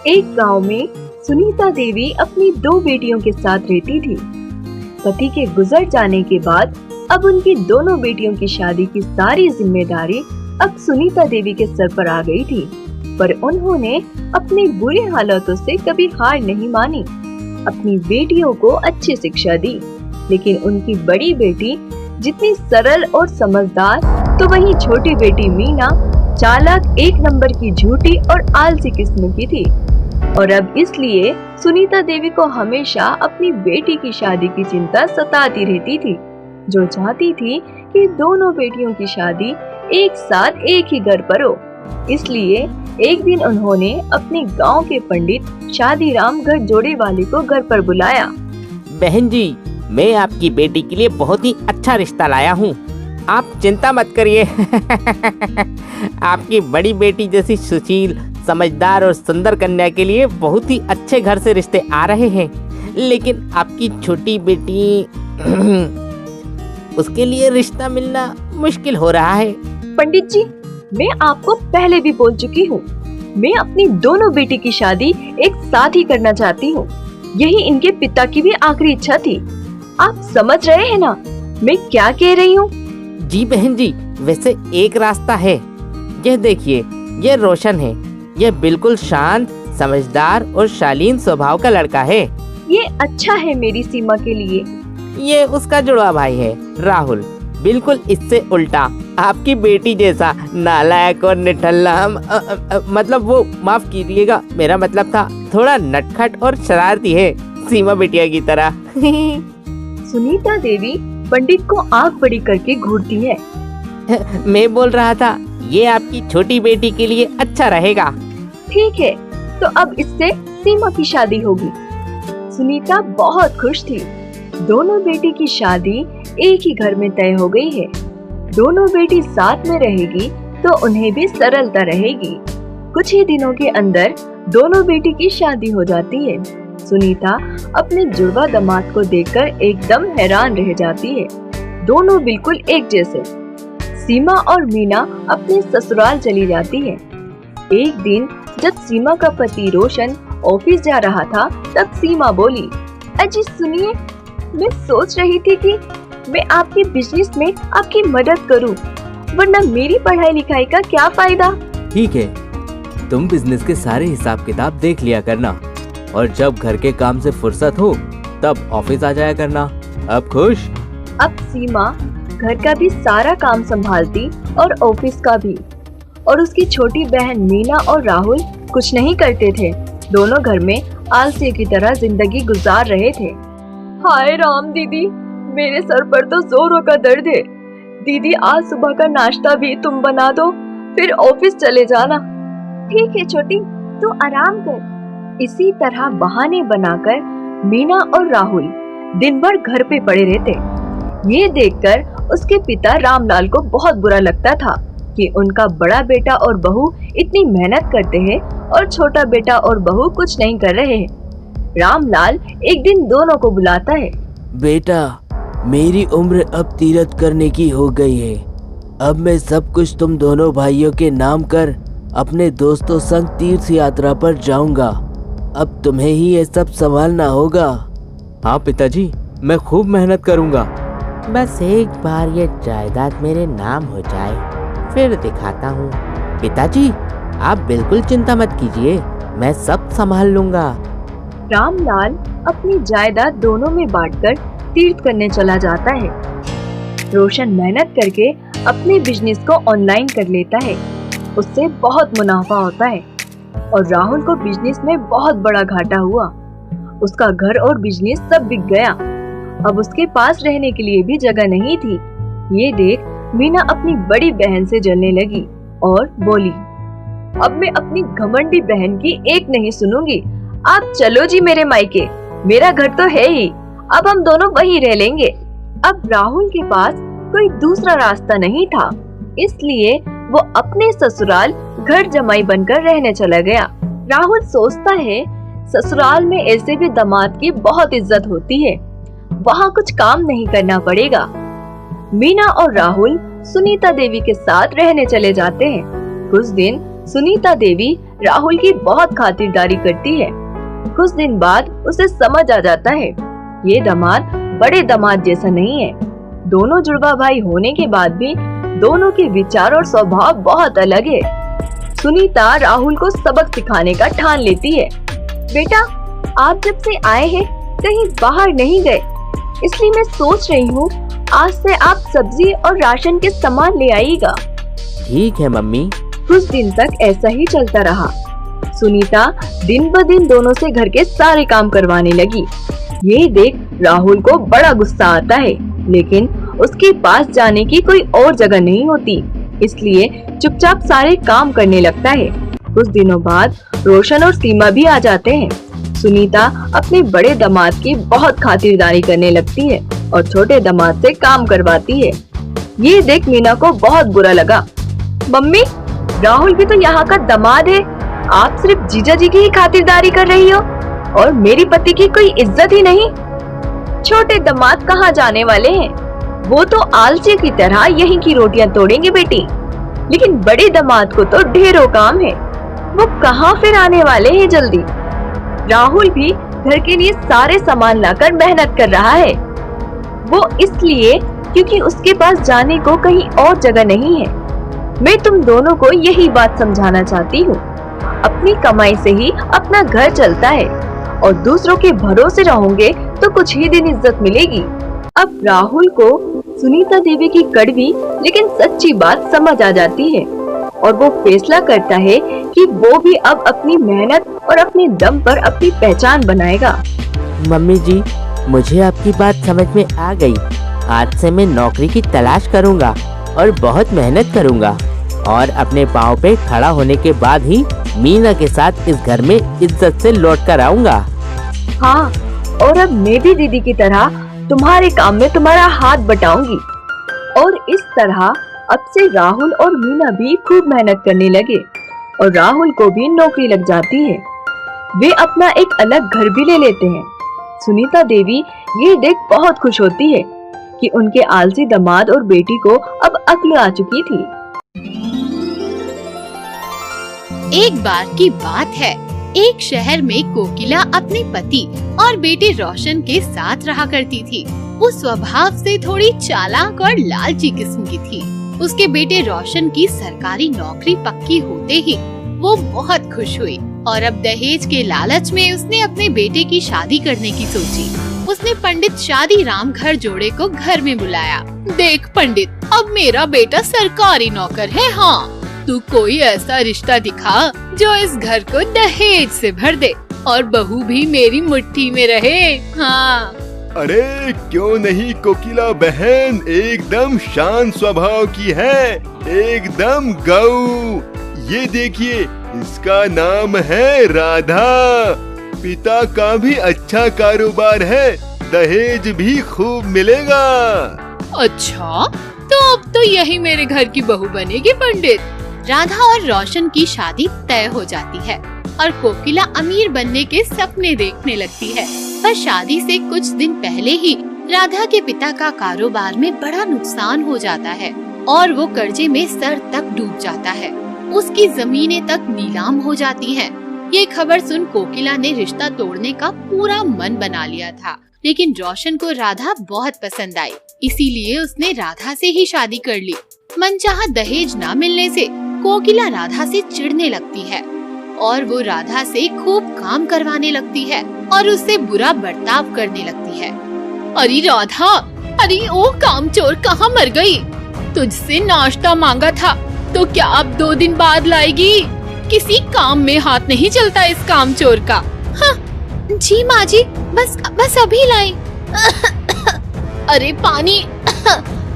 एक गांव में सुनीता देवी अपनी दो बेटियों के साथ रहती थी। पति के गुजर जाने के बाद अब उनकी दोनों बेटियों की शादी की सारी जिम्मेदारी अब सुनीता देवी के सर पर आ गई थी। पर उन्होंने अपनी बुरी हालातों से कभी हार नहीं मानी, अपनी बेटियों को अच्छी शिक्षा दी। लेकिन उनकी बड़ी बेटी जितनी सरल और समझदार, तो वहीं छोटी बेटी मीना चालाक, एक नंबर की झूठी और आलसी किस्म की थी। और अब इसलिए सुनीता देवी को हमेशा अपनी बेटी की शादी की चिंता सताती रहती थी, जो चाहती थी कि दोनों बेटियों की शादी एक साथ एक ही घर पर हो। इसलिए एक दिन उन्होंने अपने गांव के पंडित शादीराम घर जोड़े वाले को घर पर बुलाया। बहन जी, मैं आपकी बेटी के लिए बहुत ही अच्छा रिश्ता लाया हूँ, आप चिंता मत करिए। आपकी बड़ी बेटी जैसी सुशील, समझदार और सुंदर कन्या के लिए बहुत ही अच्छे घर से रिश्ते आ रहे हैं। लेकिन आपकी छोटी बेटी उसके लिए रिश्ता मिलना मुश्किल हो रहा है। पंडित जी, मैं आपको पहले भी बोल चुकी हूँ, मैं अपनी दोनों बेटी की शादी एक साथ ही करना चाहती हूँ। यही इनके पिता की भी आखिरी इच्छा थी। आप समझ रहे हैं ना मैं क्या कह रही हूँ? जी बहन जी, वैसे एक रास्ता है। यह देखिए, यह रोशन है। यह बिल्कुल शांत, समझदार और शालीन स्वभाव का लड़का है। ये अच्छा है मेरी सीमा के लिए। ये उसका जुड़वा भाई है राहुल, बिल्कुल इससे उल्टा, आपकी बेटी जैसा नालायक और निठल्ला। मतलब वो माफ कीजिएगा, मेरा मतलब था थोड़ा नटखट और शरारती है, सीमा बिटिया की तरह। सुनीता देवी पंडित को आंख बड़ी करके घूरती है। मैं बोल रहा था ये आपकी छोटी बेटी के लिए अच्छा रहेगा। ठीक है, तो अब इससे सीमा की शादी होगी। सुनीता बहुत खुश थी। दोनों बेटी की शादी एक ही घर में तय हो गई है। दोनों बेटी साथ में रहेगी तो उन्हें भी सरलता रहेगी। कुछ ही दिनों के अंदर दोनों बेटी की शादी हो जाती है। सुनीता अपने जुड़वा दामाद को देखकर एकदम हैरान रह जाती है। दोनों बिल्कुल एक जैसे। सीमा और मीना अपने ससुराल चली जाती है। एक दिन जब सीमा का पति रोशन ऑफिस जा रहा था, तब सीमा बोली, अजी सुनिए, मैं सोच रही थी कि मैं आपके बिजनेस में आपकी मदद करूं, वरना मेरी पढ़ाई लिखाई का क्या फायदा। ठीक है, तुम बिजनेस के सारे हिसाब किताब देख लिया करना और जब घर के काम से फुर्सत हो तब ऑफिस आ जाया करना। अब खुश? अब सीमा घर का भी सारा काम संभालती और ऑफिस का भी। और उसकी छोटी बहन मीना और राहुल कुछ नहीं करते थे। दोनों घर में आलसी की तरह जिंदगी गुजार रहे थे। हाय राम दीदी, मेरे सर पर तो जोरों का दर्द है। दीदी, आज सुबह का नाश्ता भी तुम बना दो, फिर ऑफिस चले जाना। ठीक है छोटी, तू आराम कर। इसी तरह बहाने बनाकर मीना और राहुल दिन भर घर पे पड़े रहते। ये देखकर उसके पिता रामलाल को बहुत बुरा लगता था कि उनका बड़ा बेटा और बहू इतनी मेहनत करते हैं और छोटा बेटा और बहू कुछ नहीं कर रहे हैं। रामलाल एक दिन दोनों को बुलाता है। बेटा, मेरी उम्र अब तीरथ करने की हो गई है। अब मैं सब कुछ तुम दोनों भाइयों के नाम कर अपने दोस्तों संग तीर्थ यात्रा पर जाऊंगा। अब तुम्हें ही ये सब संभालना होगा। हाँ पिताजी, मैं खूब मेहनत करूंगा। बस एक बार ये जायदाद मेरे नाम हो जाए, फिर दिखाता हूँ। पिताजी, आप बिल्कुल चिंता मत कीजिए, मैं सब संभाल लूंगा। रामलाल अपनी जायदाद दोनों में बांटकर तीर्थ करने चला जाता है। रोशन मेहनत करके अपने बिजनेस को ऑनलाइन कर लेता है। उससे बहुत मुनाफा होता है और राहुल को बिजनेस में बहुत बड़ा घाटा हुआ। उसका घर और बिजनेस सब बिक गया। अब उसके पास रहने के लिए भी जगह नहीं थी। ये देख मीना अपनी बड़ी बहन से जलने लगी और बोली, अब मैं अपनी घमंडी बहन की एक नहीं सुनूंगी। आप चलो जी मेरे मायके, मेरा घर तो है ही, अब हम दोनों वहीं रह लेंगे। अब राहुल के पास कोई दूसरा रास्ता नहीं था, इसलिए वो अपने ससुराल घर जमाई बनकर रहने चला गया। राहुल सोचता है ससुराल में ऐसे भी दामाद की बहुत इज्जत होती है, वहाँ कुछ काम नहीं करना पड़ेगा। मीना और राहुल सुनीता देवी के साथ रहने चले जाते हैं। कुछ दिन सुनीता देवी राहुल की बहुत खातिरदारी करती है। कुछ दिन बाद उसे समझ आ जाता है ये दामाद बड़े दामाद जैसा नहीं है। दोनों जुड़वा भाई होने के बाद भी दोनों के विचार और स्वभाव बहुत अलग है। सुनीता राहुल को सबक सिखाने का ठान लेती है। बेटा, आप जब से आए हैं कहीं बाहर नहीं गए, इसलिए मैं सोच रही हूँ आज से आप सब्जी और राशन के सामान ले आइएगा। ठीक है मम्मी। कुछ दिन तक ऐसा ही चलता रहा। सुनीता दिन ब दिन दोनों से घर के सारे काम करवाने लगी। ये देख राहुल को बड़ा गुस्सा आता है, लेकिन उसके पास जाने की कोई और जगह नहीं होती, इसलिए चुपचाप सारे काम करने लगता है। कुछ दिनों बाद रोशन और सीमा भी आ जाते हैं। सुनीता अपने बड़े दामाद की बहुत खातिरदारी करने लगती है और छोटे दामाद से काम करवाती है। ये देख मीना को बहुत बुरा लगा। मम्मी, राहुल भी तो यहाँ का दामाद है, आप सिर्फ जीजा जी की ही खातिरदारी कर रही हो और मेरी पति की कोई इज्जत ही नहीं। छोटे दामाद कहाँ जाने वाले हैं, वो तो आलसी की तरह यहीं की रोटियां तोड़ेंगे बेटी, लेकिन बड़े दामाद को तो ढेरों काम है, वो कहाँ फिर आने वाले हैं जल्दी। राहुल भी घर के लिए सारे सामान लाकर मेहनत कर रहा है, वो इसलिए क्योंकि उसके पास जाने को कहीं और जगह नहीं है। मैं तुम दोनों को यही बात समझाना चाहती हूँ, अपनी कमाई से ही अपना घर चलता है और दूसरों के भरोसे रहोगे तो कुछ ही दिन इज्जत मिलेगी। अब राहुल को सुनीता देवी की कड़वी लेकिन सच्ची बात समझ आ जाती है और वो फैसला करता है कि वो भी अब अपनी मेहनत और अपने दम पर अपनी पहचान बनाएगा। मम्मी जी, मुझे आपकी बात समझ में आ गई। आज से मैं नौकरी की तलाश करूंगा और बहुत मेहनत करूंगा और अपने पाँव पे खड़ा होने के बाद ही मीना के साथ इस घर में इज्जत से लौट कर आऊंगा। हाँ, और अब मैं भी दीदी की तरह तुम्हारे काम में तुम्हारा हाथ बटाऊंगी। और इस तरह अब से राहुल और मीना भी खूब मेहनत करने लगे और राहुल को भी नौकरी लग जाती है। वे अपना एक अलग घर भी ले लेते हैं। सुनीता देवी ये देख बहुत खुश होती है कि उनके आलसी दामाद और बेटी को अब अक्ल आ चुकी थी। एक बार की बात है, एक शहर में कोकिला अपने पति और बेटे रोशन के साथ रहा करती थी। वो स्वभाव से थोड़ी चालाक और लालची किस्म की थी। उसके बेटे रोशन की सरकारी नौकरी पक्की होते ही वो बहुत खुश हुई और अब दहेज के लालच में उसने अपने बेटे की शादी करने की सोची। उसने पंडित शादी राम घर जोड़े को घर में बुलाया। देख पंडित, अब मेरा बेटा सरकारी नौकर है, हाँ, तू कोई ऐसा रिश्ता दिखा जो इस घर को दहेज से भर दे और बहू भी मेरी मुट्ठी में रहे। हाँ। अरे क्यों नहीं कोकिला बहन, एकदम शांत स्वभाव की है, एकदम गऊ। ये देखिए, इसका नाम है राधा। पिता का भी अच्छा कारोबार है, दहेज भी खूब मिलेगा। अच्छा, तो अब तो यही मेरे घर की बहू बनेगी पंडित। राधा और रोशन की शादी तय हो जाती है और कोकिला अमीर बनने के सपने देखने लगती है। पर शादी से कुछ दिन पहले ही राधा के पिता का कारोबार में बड़ा नुकसान हो जाता है और वो कर्जे में सर तक डूब जाता है। उसकी जमीनें तक नीलाम हो जाती हैं। ये खबर सुन कोकिला ने रिश्ता तोड़ने का पूरा मन बना लिया था, लेकिन रोशन को राधा बहुत पसंद आई, इसीलिए उसने राधा से ही शादी कर ली। मनचाहा दहेज न मिलने से कोकिला राधा से चिढ़ने लगती है और वो राधा से खूब काम करवाने लगती है और उससे बुरा बर्ताव करने लगती है। अरे राधा, अरे ओ कामचोर, कहाँ मर गई? तुझसे नाश्ता मांगा था तो क्या अब 2 दिन बाद लाएगी? किसी काम में हाथ नहीं चलता इस कामचोर का। हाँ, जी माँ जी, बस अभी लाई। अरे पानी,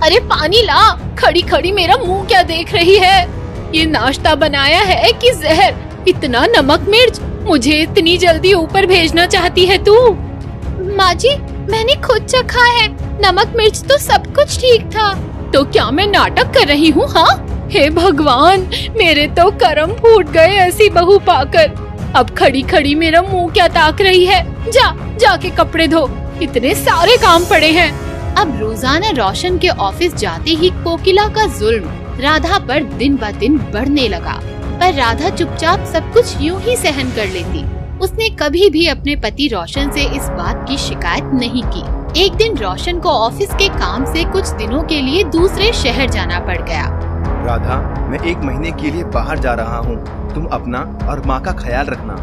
अरे पानी ला। खड़ी खड़ी मेरा मुंह क्या देख रही है? ये नाश्ता बनाया है कि जहर? इतना नमक मिर्च, मुझे इतनी जल्दी ऊपर भेजना चाहती है तू? माँ जी, मैंने खुद चखा है, नमक मिर्च तो सब कुछ ठीक था। तो क्या मैं नाटक कर रही हूँ? हाँ, हे भगवान, मेरे तो कर्म फूट गए ऐसी बहू पाकर। अब खड़ी खड़ी मेरा मुंह क्या ताक रही है? जाके कपड़े धो, इतने सारे काम पड़े हैं। अब रोजाना रोशन के ऑफिस जाते ही कोकिला का जुल्म राधा पर दिन ब दिन बढ़ने लगा। पर राधा चुपचाप सब कुछ यूं ही सहन कर लेती। उसने कभी भी अपने पति रोशन से इस बात की शिकायत नहीं की। एक दिन रोशन को ऑफिस के काम से कुछ दिनों के लिए दूसरे शहर जाना पड़ गया। राधा, मैं 1 महीने के लिए बाहर जा रहा हूँ। तुम अपना और माँ का ख्याल रखना।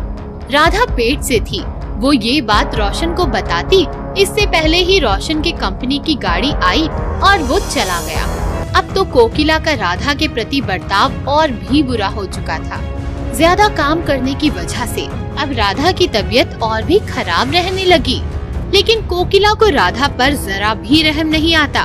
राधा पेट से थी। वो ये बात रोशन को बताती इससे पहले ही रोशन की कंपनी की गाड़ी आई और वो चला गया। अब तो कोकिला का राधा के प्रति बर्ताव और भी बुरा हो चुका था। ज्यादा काम करने की वजह से अब राधा की तबीयत और भी खराब रहने लगी। लेकिन कोकिला को राधा पर जरा भी रहम नहीं आता।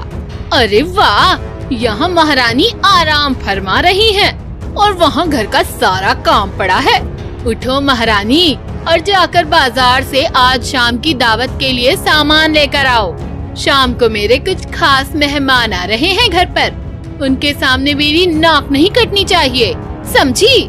अरे वाह, यहाँ महारानी आराम फरमा रही है और वहाँ घर का सारा काम पड़ा है। उठो महारानी और जाकर बाजार से आज शाम की दावत के लिए सामान लेकर आओ। शाम को मेरे कुछ खास मेहमान आ रहे हैं घर पर। उनके सामने मेरी नाक नहीं कटनी चाहिए, समझी?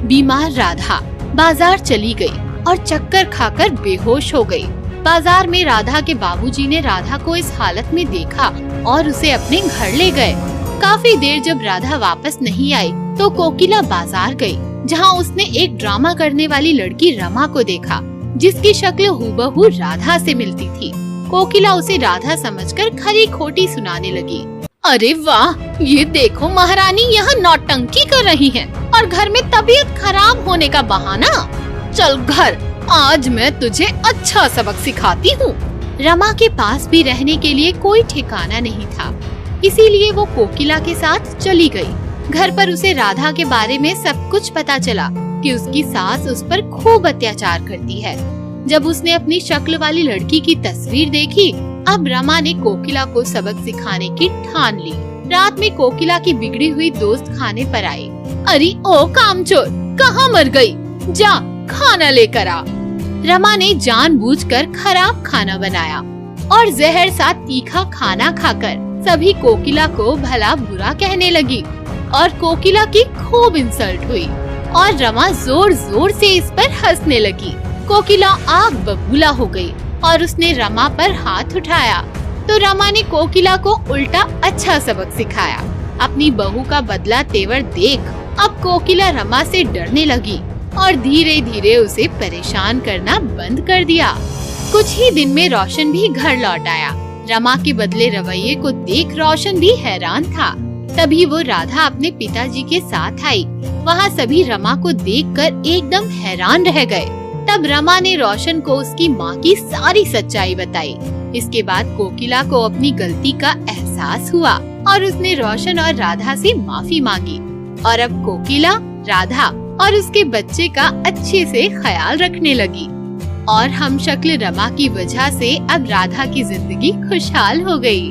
बीमार राधा बाजार चली गई और चक्कर खाकर बेहोश हो गई। बाजार में राधा के बाबूजी ने राधा को इस हालत में देखा और उसे अपने घर ले गए। काफी देर जब राधा वापस नहीं आई तो कोकिला बाजार गई, जहां उसने एक ड्रामा करने वाली लड़की रमा को देखा, जिसकी शक्ल हूबहू राधा से मिलती थी। कोकिला उसे राधा समझकर खरी खोटी सुनाने लगी। अरे वाह, ये देखो महारानी यहाँ नौटंकी कर रही है और घर में तबीयत खराब होने का बहाना। चल घर, आज मैं तुझे अच्छा सबक सिखाती हूँ। रमा के पास भी रहने के लिए कोई ठिकाना नहीं था, इसीलिए वो कोकिला के साथ चली गई। घर पर उसे राधा के बारे में सब कुछ पता चला कि उसकी सास उस पर खूब अत्याचार करती है। जब उसने अपनी शक्ल वाली लड़की की तस्वीर देखी, अब रमा ने कोकिला को सबक सिखाने की ठान ली। रात में कोकिला की बिगड़ी हुई दोस्त खाने पर आई। अरे ओ कामचोर, कहाँ मर गई? जा खाना लेकर आ। रमा ने जानबूझकर खराब खाना बनाया और जहर सा तीखा खाना खाकर सभी कोकिला को भला बुरा कहने लगी और कोकिला की खूब इंसल्ट हुई और रमा जोर जोर से इस पर हंसने लगी। कोकिला आग बबूला हो गई और उसने रमा पर हाथ उठाया तो रमा ने कोकिला को उल्टा अच्छा सबक सिखाया। अपनी बहू का बदला तेवर देख अब कोकिला रमा से डरने लगी और धीरे धीरे उसे परेशान करना बंद कर दिया। कुछ ही दिन में रोशन भी घर लौट आया। रमा के बदले रवैये को देख रोशन भी हैरान था। तभी वो राधा अपने पिताजी के साथ आई। वहाँ सभी रमा को देखकर एकदम हैरान रह गए। तब रमा ने रोशन को उसकी माँ की सारी सच्चाई बताई। इसके बाद कोकिला को अपनी गलती का एहसास हुआ और उसने रोशन और राधा से माफी मांगी और अब कोकिला, राधा और उसके बच्चे का अच्छे से ख्याल रखने लगी और हम शक्ल रमा की वजह से अब राधा की जिंदगी खुशहाल हो गई।